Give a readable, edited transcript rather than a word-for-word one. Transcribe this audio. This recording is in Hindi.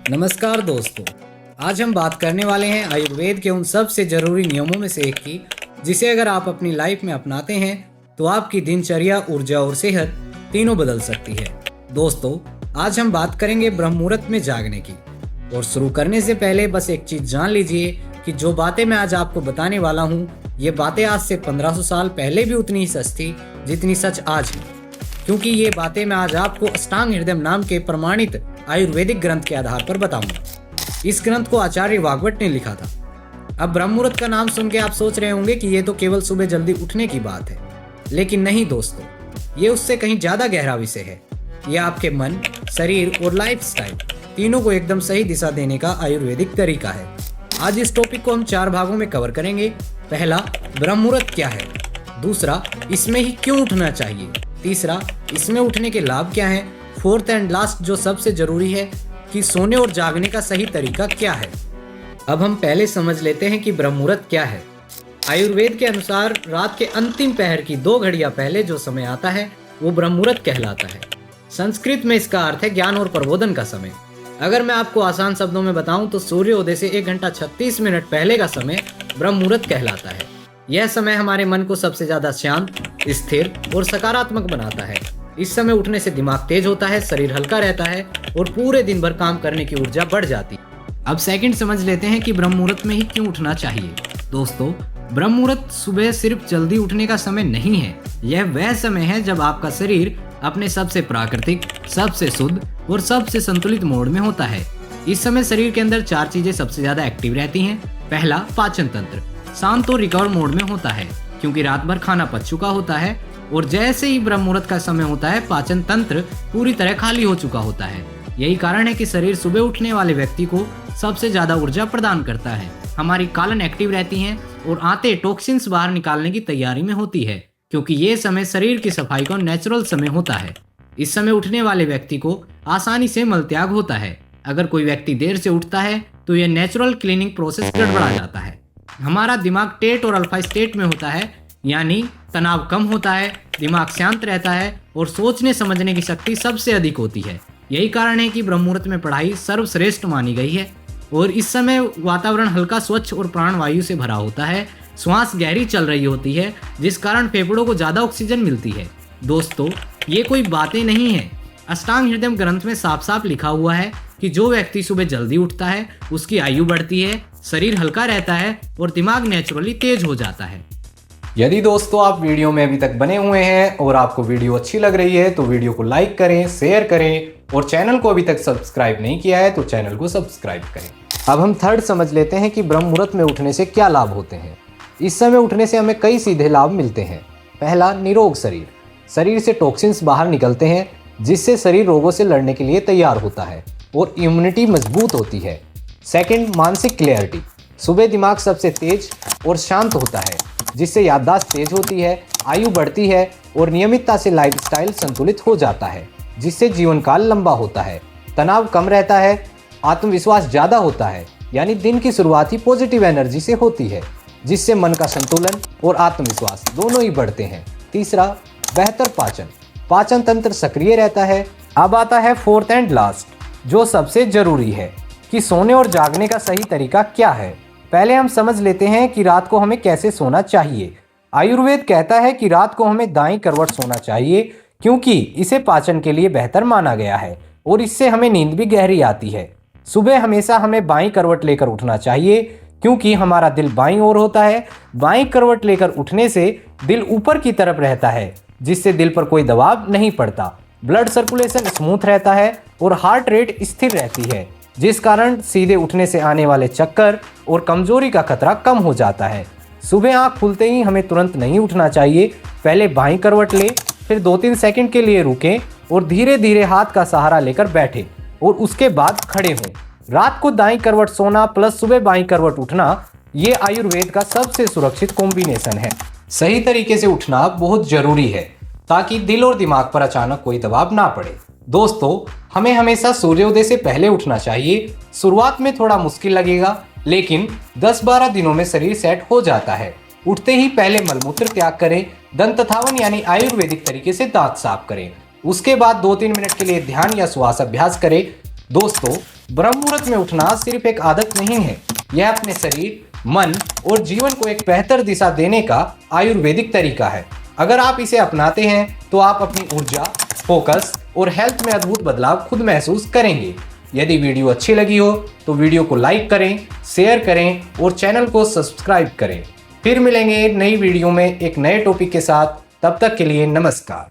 नमस्कार दोस्तों, आज हम बात करने वाले हैं आयुर्वेद के उन सबसे जरूरी नियमों में से एक की, जिसे अगर आप अपनी लाइफ में अपनाते हैं तो आपकी दिनचर्या, ऊर्जा और सेहत तीनों बदल सकती है। दोस्तों, आज हम बात करेंगे ब्रह्म मुहूर्त में जागने की। और शुरू करने से पहले बस एक चीज जान लीजिए कि जो बातें मैं आज आपको बताने वाला हूँ, ये बातें आज से 1500 साल पहले भी उतनी ही सच थी जितनी सच आज है। क्योंकि ये बातें मैं आज आपको अष्टांग हृदय नाम के प्रमाणित आयुर्वेदिक ग्रंथ के आधार पर बताऊंगा। इस ग्रंथ को आचार्य वाग्भट ने लिखा था। अब ब्रह्म मुहूर्त का नाम सुन के आप सोच रहे होंगे कि ये तो केवल सुबह जल्दी उठने की बात है, लेकिन नहीं दोस्तों, ये उससे कहीं ज्यादा गहरा विषय है। ये आपके मन, शरीर और लाइफस्टाइल तीनों को एकदम सही दिशा देने का आयुर्वेदिक तरीका है। आज इस टॉपिक को हम 4 भागों में कवर करेंगे। पहला, ब्रह्म मुहूर्त क्या है। दूसरा, इसमें ही क्यों उठना चाहिए। तीसरा, इसमें उठने के लाभ क्या हैं। फोर्थ एंड लास्ट, जो सबसे जरूरी है, कि सोने और जागने का सही तरीका क्या है। अब हम पहले समझ लेते हैं कि ब्रह्म मुहूर्त क्या है। आयुर्वेद के अनुसार रात के अंतिम पहर की 2 घड़ियां पहले जो समय आता है वो ब्रह्म मुहूर्त कहलाता है। संस्कृत में इसका अर्थ है ज्ञान और प्रबोधन का समय। अगर मैं आपको आसान शब्दों में बताऊं तो सूर्योदय से 1 घंटा 36 मिनट पहले का समय ब्रह्म मुहूर्त कहलाता है। यह समय हमारे मन को सबसे ज्यादा शांत, स्थिर और सकारात्मक बनाता है। इस समय उठने से दिमाग तेज होता है, शरीर हल्का रहता है और पूरे दिन भर काम करने की ऊर्जा बढ़ जाती है। अब सेकंड समझ लेते हैं कि ब्रह्म मुहूर्त में ही क्यों उठना चाहिए। दोस्तों, ब्रह्म मुहूर्त सुबह सिर्फ जल्दी उठने का समय नहीं है। यह वह समय है जब आपका शरीर अपने सबसे प्राकृतिक, सबसे शुद्ध और सबसे संतुलित मोड में होता है। इस समय शरीर के अंदर 4 चीजें सबसे ज्यादा एक्टिव रहती हैं। पहला, पाचन तंत्र शांत और रिकवर मोड में होता है, क्योंकि रात भर खाना पच चुका होता है। और जैसे ही ब्रह्म मुहूर्त का समय होता है, पाचन तंत्र पूरी तरह खाली हो चुका होता है। यही कारण है कि शरीर सुबह उठने वाले व्यक्ति को सबसे ज्यादा ऊर्जा प्रदान करता है। हमारी कालन एक्टिव रहती हैं और आंतें टॉक्सिन्स बाहर निकालने की तैयारी में होती है, क्योंकि ये समय शरीर की सफाई का नेचुरल समय होता है। इस समय उठने वाले व्यक्ति को आसानी से मलत्याग होता है। अगर कोई व्यक्ति देर से उठता है तो यह नेचुरल क्लीनिंग प्रोसेस गड़बड़ा जाता है। हमारा दिमाग टेट और अल्फा स्टेट में होता है, यानी तनाव कम होता है, दिमाग शांत रहता है और सोचने समझने की शक्ति सबसे अधिक होती है। यही कारण है कि ब्रह्म मुहूर्त में पढ़ाई सर्वश्रेष्ठ मानी गई है। और इस समय वातावरण हल्का, स्वच्छ और प्राणवायु से भरा होता है। श्वास गहरी चल रही होती है, जिस कारण फेफड़ों को ज्यादा ऑक्सीजन मिलती है। दोस्तों, ये कोई बातें नहीं है। अष्टांग हृदय ग्रंथ में साफ साफ लिखा हुआ है कि जो व्यक्ति सुबह जल्दी उठता है उसकी आयु बढ़ती है, शरीर हल्का रहता है और दिमाग नेचुरली तेज हो जाता है। यदि दोस्तों आप वीडियो में अभी तक बने हुए हैं और आपको वीडियो अच्छी लग रही है तो वीडियो को लाइक करें, शेयर करें और चैनल को अभी तक सब्सक्राइब नहीं किया है तो चैनल को सब्सक्राइब करें। अब हम थर्ड समझ लेते हैं कि ब्रह्म मुहूर्त में उठने से क्या लाभ होते हैं। इस समय उठने से हमें कई सीधे लाभ मिलते हैं। पहला, निरोग शरीर। शरीर से टॉक्सिन्स बाहर निकलते हैं, जिससे शरीर रोगों से लड़ने के लिए तैयार होता है और इम्यूनिटी मजबूत होती है। सेकेंड, मानसिक क्लैरिटी। सुबह दिमाग सबसे तेज और शांत होता है, जिससे याददाश्त तेज होती है, आयु बढ़ती है और नियमितता से लाइफस्टाइल संतुलित हो जाता है, जिससे जीवन काल लंबा होता है। तनाव कम रहता है, आत्मविश्वास ज्यादा होता है, यानी दिन की शुरुआत ही पॉजिटिव एनर्जी से होती है, जिससे मन का संतुलन और आत्मविश्वास दोनों ही बढ़ते हैं। तीसरा, बेहतर पाचन। पाचन तंत्र सक्रिय रहता है। अब आता है फोर्थ एंड लास्ट, जो सबसे जरूरी है कि सोने और जागने का सही तरीका क्या है। पहले हम समझ लेते हैं कि रात को हमें कैसे सोना चाहिए। आयुर्वेद कहता है कि रात को हमें दाईं करवट सोना चाहिए, क्योंकि इसे पाचन के लिए बेहतर माना गया है और इससे हमें नींद भी गहरी आती है। सुबह हमेशा हमें बाईं करवट लेकर उठना चाहिए, क्योंकि हमारा दिल बाईं ओर होता है। बाईं करवट लेकर उठने से दिल ऊपर की तरफ रहता है, जिससे दिल पर कोई दबाव नहीं पड़ता। ब्लड सर्कुलेशन स्मूथ रहता है और हार्ट रेट स्थिर रहती है, जिस कारण सीधे उठने से आने वाले चक्कर और कमजोरी का खतरा कम हो जाता है। सुबह आंख खुलते ही हमें तुरंत नहीं उठना चाहिए। पहले बाईं करवट लें, फिर 2-3 सेकंड के लिए रुकें और धीरे धीरे हाथ का सहारा लेकर बैठें और उसके बाद खड़े हों। रात को दाईं करवट सोना प्लस सुबह बाईं करवट उठना, ये आयुर्वेद का सबसे सुरक्षित कॉम्बिनेशन है। सही तरीके से उठना बहुत जरूरी है, ताकि दिल और दिमाग पर अचानक कोई दबाव ना पड़े। दोस्तों, हमें हमेशा सूर्योदय से पहले उठना चाहिए। शुरुआत में थोड़ा मुश्किल लगेगा, लेकिन 10-12 दिनों में शरीर सेट हो जाता है। उठते ही पहले मलमूत्र त्याग करें, दंतथावन यानी आयुर्वेदिक तरीके से दांत साफ करें। उसके बाद 2-3 मिनट के लिए ध्यान या श्वास अभ्यास करें। दोस्तों, ब्रह्म मुहूर्त में उठना सिर्फ एक आदत नहीं है, यह अपने शरीर, मन और जीवन को एक बेहतर दिशा देने का आयुर्वेदिक तरीका है। अगर आप इसे अपनाते हैं तो आप अपनी ऊर्जा, फोकस और हेल्थ में अद्भुत बदलाव खुद महसूस करेंगे। यदि वीडियो अच्छी लगी हो तो वीडियो को लाइक करें, शेयर करें और चैनल को सब्सक्राइब करें। फिर मिलेंगे नई वीडियो में एक नए टॉपिक के साथ। तब तक के लिए नमस्कार।